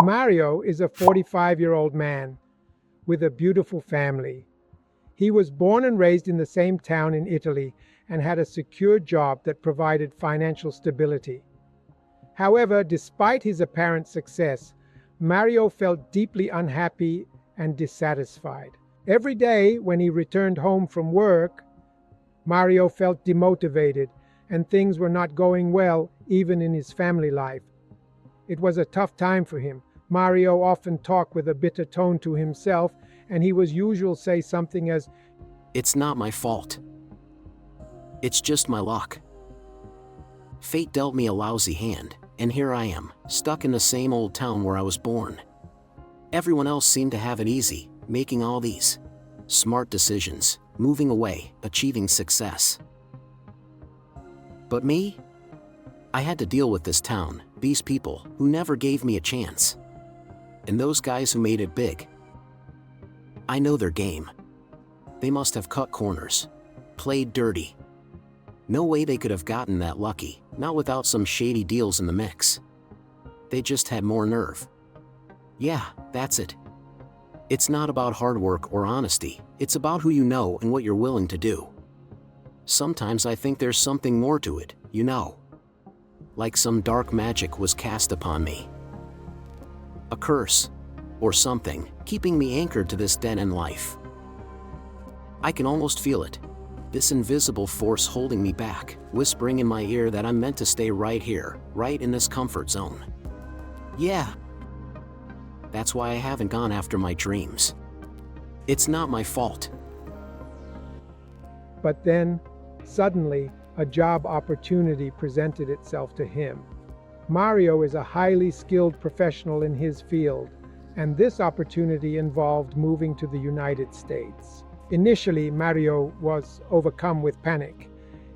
Mario is a 45-year-old man with a beautiful family. He was born and raised in the same town in Italy and had a secure job that provided financial stability. However, despite his apparent success, Mario felt deeply unhappy and dissatisfied. Every day when he returned home from work, Mario felt demotivated and things were not going well even in his family life. It was a tough time for him. Mario often talked with a bitter tone to himself, and he was usually say something as, "It's not my fault. It's just my luck. Fate dealt me a lousy hand, and here I am, stuck in the same old town where I was born. Everyone else seemed to have it easy, making all these smart decisions, moving away, achieving success. But me? I had to deal with this town, these people who never gave me a chance. And those guys who made it big. I know their game. They must have cut corners, played dirty. No way they could have gotten that lucky, not without some shady deals in the mix. They just had more nerve. Yeah, that's it. It's not about hard work or honesty, it's about who you know and what you're willing to do. Sometimes I think there's something more to it, you know. Like some dark magic was cast upon me. A curse, or something, keeping me anchored to this dead-end life. I can almost feel it. This invisible force holding me back, whispering in my ear that I'm meant to stay right here, right in this comfort zone. Yeah. That's why I haven't gone after my dreams. It's not my fault. But then, suddenly, a job opportunity presented itself to him. Mario is a highly skilled professional in his field, and this opportunity involved moving to the United States. Initially, Mario was overcome with panic.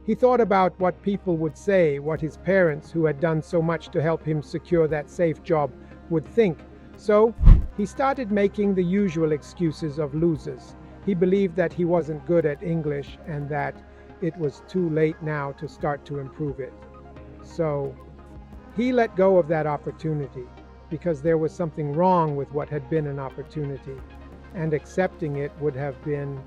He thought about what people would say, what his parents, who had done so much to help him secure that safe job, would think. So, he started making the usual excuses of losers. He believed that he wasn't good at English and that it was too late now to start to improve it. So, he let go of that opportunity because there was something wrong with what had been an opportunity, and accepting it would have been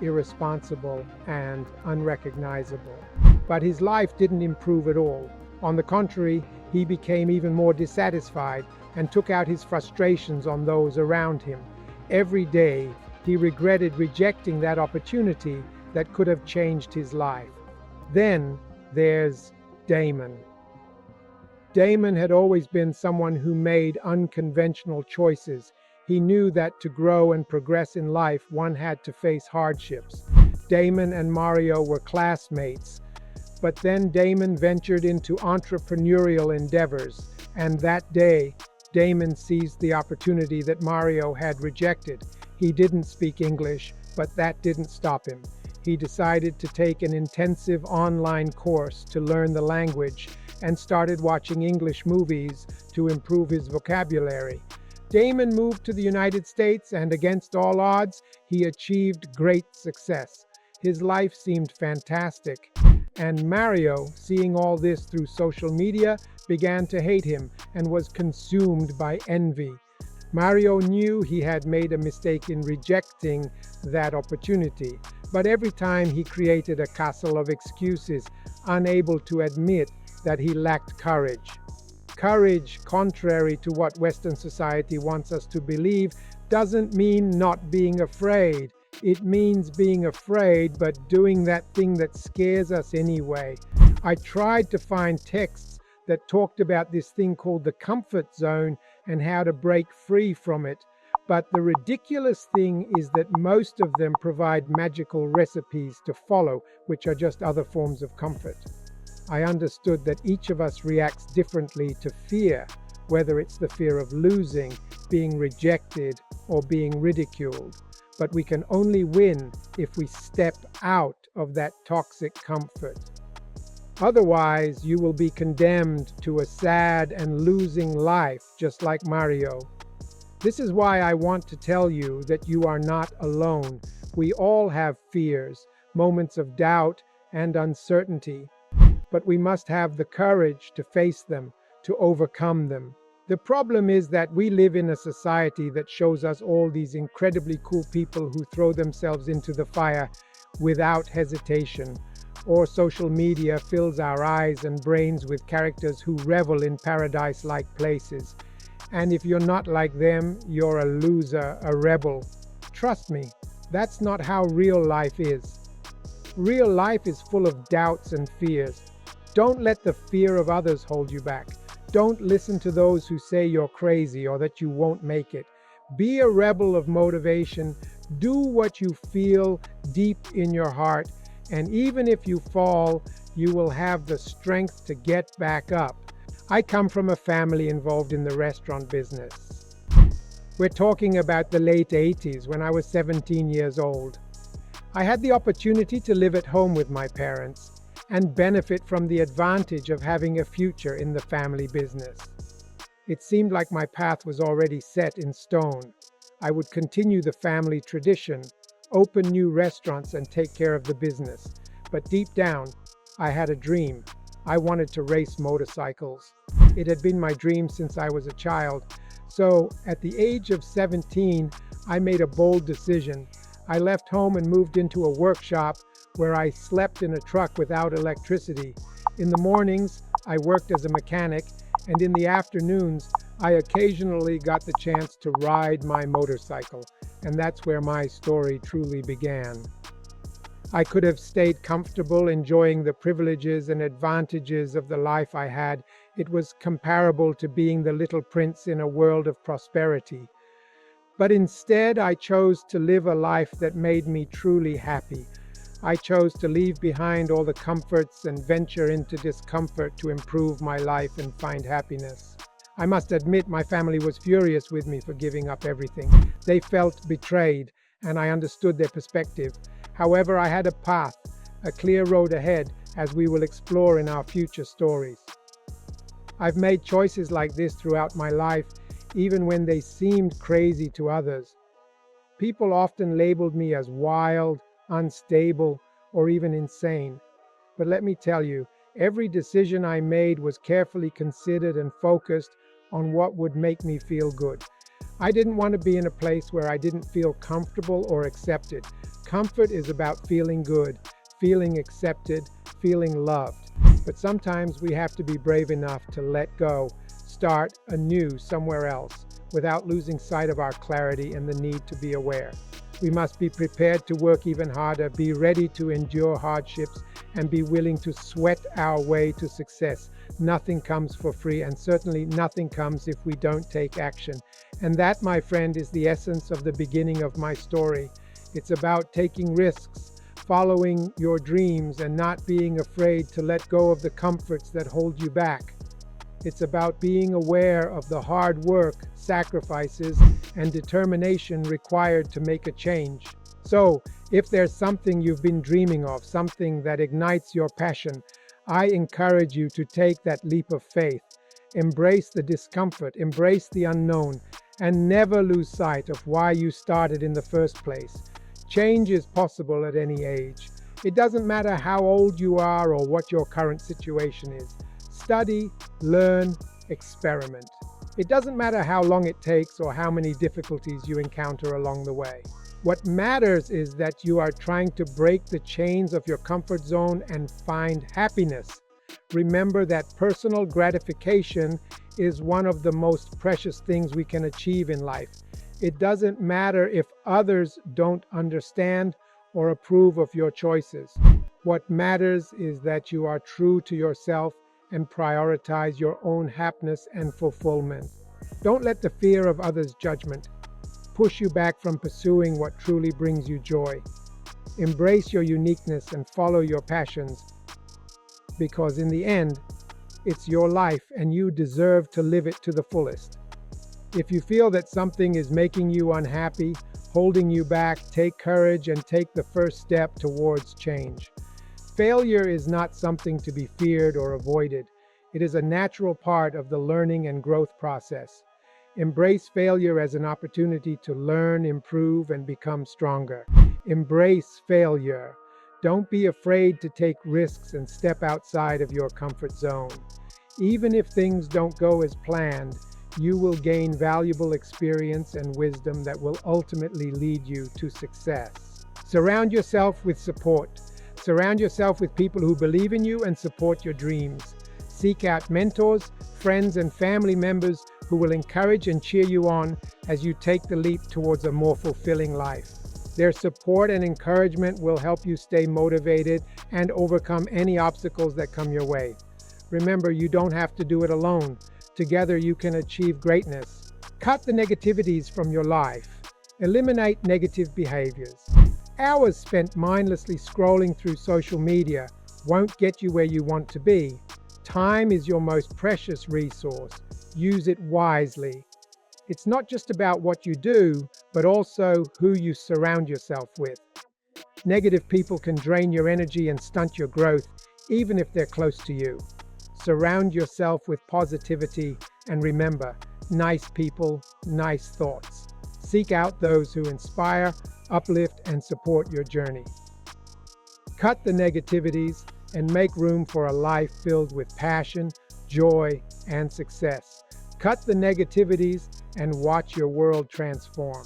irresponsible and unrecognizable. But his life didn't improve at all. On the contrary, he became even more dissatisfied and took out his frustrations on those around him. Every day, he regretted rejecting that opportunity that could have changed his life. Then there's Damon. Damon had always been someone who made unconventional choices. He knew that to grow and progress in life, one had to face hardships. Damon and Mario were classmates, but then Damon ventured into entrepreneurial endeavors, and that day, Damon seized the opportunity that Mario had rejected. He didn't speak English, but that didn't stop him. He decided to take an intensive online course to learn the language and started watching English movies to improve his vocabulary. Damon moved to the United States, and against all odds, he achieved great success. His life seemed fantastic. And Mario, seeing all this through social media, began to hate him and was consumed by envy. Mario knew he had made a mistake in rejecting that opportunity, but every time he created a castle of excuses, unable to admit that he lacked courage. Courage, contrary to what Western society wants us to believe, doesn't mean not being afraid. It means being afraid, but doing that thing that scares us anyway. I tried to find texts that talked about this thing called the comfort zone and how to break free from it. But the ridiculous thing is that most of them provide magical recipes to follow, which are just other forms of comfort. I understood that each of us reacts differently to fear, whether it's the fear of losing, being rejected, or being ridiculed. But we can only win if we step out of that toxic comfort. Otherwise, you will be condemned to a sad and losing life, just like Mario. This is why I want to tell you that you are not alone. We all have fears, moments of doubt and uncertainty. But we must have the courage to face them, to overcome them. The problem is that we live in a society that shows us all these incredibly cool people who throw themselves into the fire without hesitation, or social media fills our eyes and brains with characters who revel in paradise-like places. And if you're not like them, you're a loser, a rebel. Trust me, that's not how real life is. Real life is full of doubts and fears. Don't let the fear of others hold you back. Don't listen to those who say you're crazy or that you won't make it. Be a rebel of motivation. Do what you feel deep in your heart, and even if you fall, you will have the strength to get back up. I come from a family involved in the restaurant business. We're talking about the late 80s when I was 17 years old. I had the opportunity to live at home with my parents and benefit from the advantage of having a future in the family business. It seemed like my path was already set in stone. I would continue the family tradition, open new restaurants, and take care of the business. But deep down, I had a dream. I wanted to race motorcycles. It had been my dream since I was a child. So, at the age of 17, I made a bold decision. I left home and moved into a workshop where I slept in a truck without electricity. In the mornings, I worked as a mechanic, and in the afternoons, I occasionally got the chance to ride my motorcycle. And that's where my story truly began. I could have stayed comfortable, enjoying the privileges and advantages of the life I had. It was comparable to being the little prince in a world of prosperity. But instead, I chose to live a life that made me truly happy. I chose to leave behind all the comforts and venture into discomfort to improve my life and find happiness. I must admit, my family was furious with me for giving up everything. They felt betrayed, and I understood their perspective. However, I had a path, a clear road ahead, as we will explore in our future stories. I've made choices like this throughout my life, even when they seemed crazy to others. People often labeled me as wild, unstable, or even insane. But let me tell you, every decision I made was carefully considered and focused on what would make me feel good. I didn't want to be in a place where I didn't feel comfortable or accepted. Comfort is about feeling good, feeling accepted, feeling loved. But sometimes we have to be brave enough to let go, start anew somewhere else, without losing sight of our clarity and the need to be aware. We must be prepared to work even harder, be ready to endure hardships, and be willing to sweat our way to success. Nothing comes for free, and certainly nothing comes if we don't take action. And that, my friend, is the essence of the beginning of my story. It's about taking risks, following your dreams, and not being afraid to let go of the comforts that hold you back. It's about being aware of the hard work, sacrifices, and determination required to make a change. So, if there's something you've been dreaming of, something that ignites your passion, I encourage you to take that leap of faith. Embrace the discomfort, embrace the unknown, and never lose sight of why you started in the first place. Change is possible at any age. It doesn't matter how old you are or what your current situation is. Study, learn, experiment. It doesn't matter how long it takes or how many difficulties you encounter along the way. What matters is that you are trying to break the chains of your comfort zone and find happiness. Remember that personal gratification is one of the most precious things we can achieve in life. It doesn't matter if others don't understand or approve of your choices. What matters is that you are true to yourself and prioritize your own happiness and fulfillment. Don't let the fear of others' judgment push you back from pursuing what truly brings you joy. Embrace your uniqueness and follow your passions, because in the end, it's your life and you deserve to live it to the fullest. If you feel that something is making you unhappy, holding you back, take courage and take the first step towards change. Failure is not something to be feared or avoided. It is a natural part of the learning and growth process. Embrace failure as an opportunity to learn, improve, and become stronger. Embrace failure. Don't be afraid to take risks and step outside of your comfort zone. Even if things don't go as planned, You will gain valuable experience and wisdom that will ultimately lead you to success. Surround yourself with support. Surround yourself with people who believe in you and support your dreams. Seek out mentors, friends, and family members who will encourage and cheer you on as you take the leap towards a more fulfilling life. Their support and encouragement will help you stay motivated and overcome any obstacles that come your way. Remember, you don't have to do it alone. Together you can achieve greatness. Cut the negativities from your life. Eliminate negative behaviors. Hours spent mindlessly scrolling through social media won't get you where you want to be. Time is your most precious resource. Use it wisely. It's not just about what you do, but also who you surround yourself with. Negative people can drain your energy and stunt your growth, even if they're close to you. Surround yourself with positivity, and remember, nice people, nice thoughts. Seek out those who inspire, uplift, and support your journey. Cut the negativities and make room for a life filled with passion, joy, and success. Cut the negativities and watch your world transform.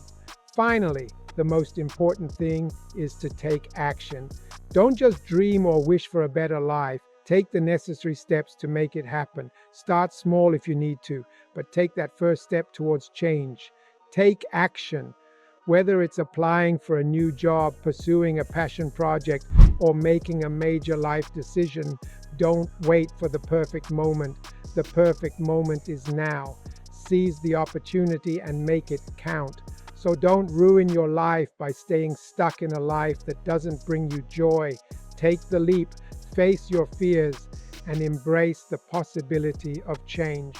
Finally, the most important thing is to take action. Don't just dream or wish for a better life. Take the necessary steps to make it happen. Start small if you need to, but take that first step towards change. Take action. Whether it's applying for a new job, pursuing a passion project, or making a major life decision, don't wait for the perfect moment. The perfect moment is now. Seize the opportunity and make it count. So don't ruin your life by staying stuck in a life that doesn't bring you joy. Take the leap, face your fears, and embrace the possibility of change.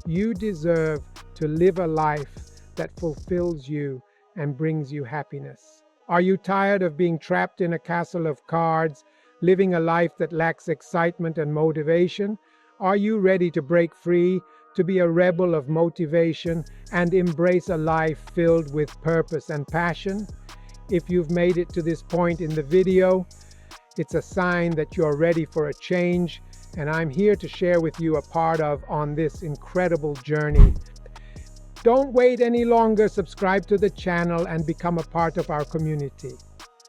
You deserve to live a life that fulfills you and brings you happiness. Are you tired of being trapped in a castle of cards, living a life that lacks excitement and motivation? Are you ready to break free, to be a rebel of motivation, and embrace a life filled with purpose and passion? If you've made it to this point in the video, it's a sign that you're ready for a change, and I'm here to share with you a part of on this incredible journey. Don't wait any longer. Subscribe to the channel and become a part of our community.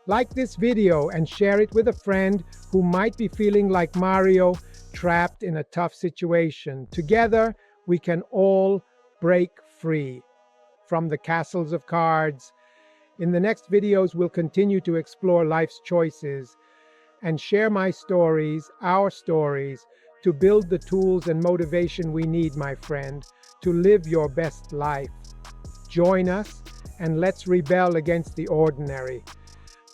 Like this video and share it with a friend who might be feeling like Mario, trapped in a tough situation. Together, we can all break free from the castles of cards. In the next videos, we'll continue to explore life's choices and share my stories, our stories, to build the tools and motivation we need, my friend, to live your best life. Join us and let's rebel against the ordinary.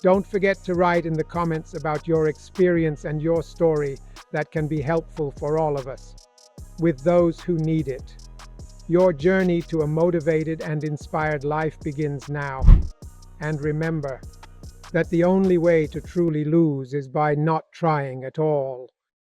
Don't forget to write in the comments about your experience and your story that can be helpful for all of us, with those who need it. Your journey to a motivated and inspired life begins now. And remember that the only way to truly lose is by not trying at all.